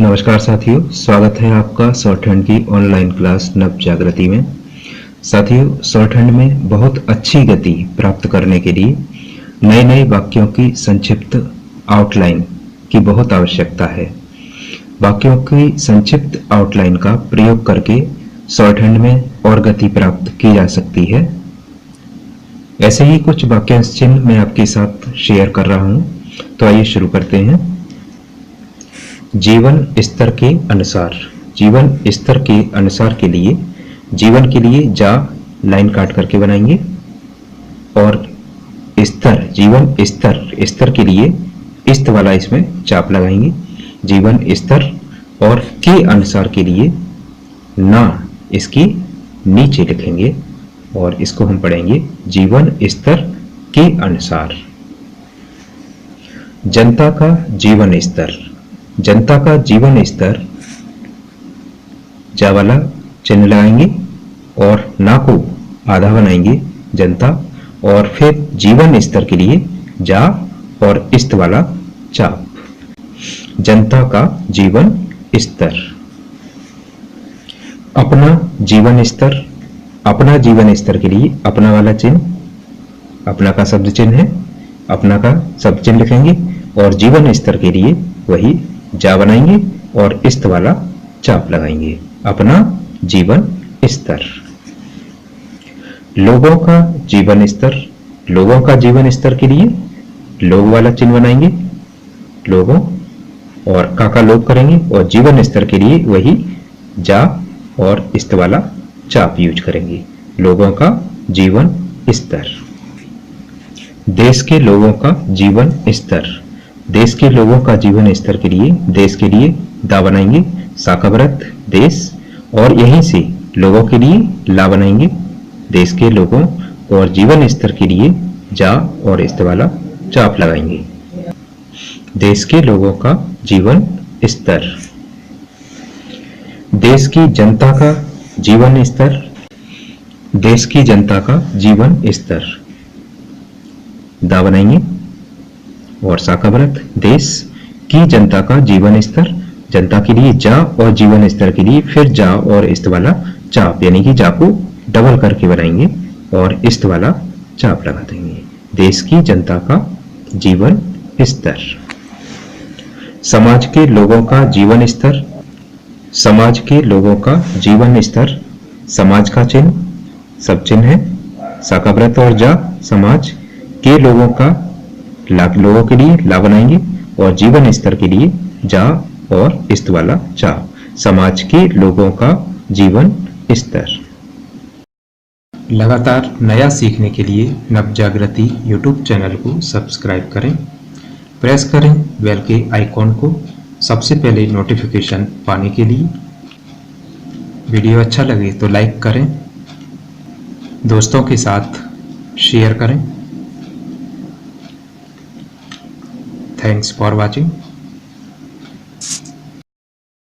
नमस्कार साथियों, स्वागत है आपका शॉर्ट हैंड की ऑनलाइन क्लास नव जागृति में। साथियों, शॉर्ट हैंड में बहुत अच्छी गति प्राप्त करने के लिए नए नए वाक्यों की संक्षिप्त आउटलाइन की बहुत आवश्यकता है। वाक्यों की संक्षिप्त आउटलाइन का प्रयोग करके शॉर्ट हैंड में और गति प्राप्त की जा सकती है। ऐसे ही कुछ वाक्यांश चिन्ह मैं आपके साथ शेयर कर रहा हूं, तो आइए शुरू करते हैं। जीवन स्तर के अनुसार, जीवन स्तर के अनुसार के लिए, जीवन के लिए जा लाइन काट करके बनाएंगे और स्तर, जीवन स्तर, स्तर के लिए इस्त वाला इसमें चाप लगाएंगे। जीवन स्तर और के अनुसार के लिए ना इसकी नीचे लिखेंगे और इसको हम पढ़ेंगे जीवन स्तर के अनुसार। जनता का जीवन स्तर, जनता का जीवन स्तर जा वाला चिन्ह लगाएंगे और ना को आधा बनाएंगे जनता, और फिर जीवन स्तर के लिए जा और इस्त वाला चाप। जनता का जीवन स्तर। अपना जीवन स्तर, अपना जीवन स्तर के लिए अपना वाला चिन्ह, अपना का शब्द चिन्ह है, अपना का शब्द चिन्ह लिखेंगे और जीवन स्तर के लिए वही जा बनाएंगे और इस्त वाला चाप लगाएंगे। अपना जीवन स्तर। लोगों का जीवन स्तर, लोगों का जीवन स्तर के लिए लोग वाला चिन्ह बनाएंगे, लोगों, और का लोग करेंगे और जीवन स्तर के लिए वही जा और इस्त वाला चाप यूज करेंगे। लोगों का जीवन स्तर। देश के लोगों का जीवन स्तर, देश के लोगों का जीवन स्तर के लिए देश के लिए दा बनाएंगे, साकाव्रत देश, और यहीं से लोगों के लिए ला बनाएंगे, देश के लोगों, और जीवन स्तर के लिए जा और इस्त वाला चाप लगाएंगे। देश के लोगों का जीवन स्तर। देश की जनता का जीवन स्तर, देश की जनता का जीवन स्तर, दा बनाएंगे और साकाव्रत देश की जनता का जीवन स्तर, जनता के लिए जा और जीवन स्तर के लिए फिर जा और इस्त वाला चाप, यानी कि जा को डबल करके बनाएंगे और इस्त वाला चाप लगा देंगे। देश की जनता का जीवन स्तर। समाज के लोगों का जीवन स्तर, समाज के लोगों का जीवन स्तर, समाज का चिन्ह सब चिन्ह है, साकाव्रत और जा, समाज के लोगों का लोगों के लिए ला बनाएंगे और जीवन स्तर के लिए जा और इस्त वाला चाप। समाज के लोगों का जीवन स्तर। लगातार नया सीखने के लिए नव जागृति यूट्यूब चैनल को सब्सक्राइब करें, प्रेस करें बेल के आइकॉन को सबसे पहले नोटिफिकेशन पाने के लिए। वीडियो अच्छा लगे तो लाइक करें, दोस्तों के साथ शेयर करें। Thanks for watching.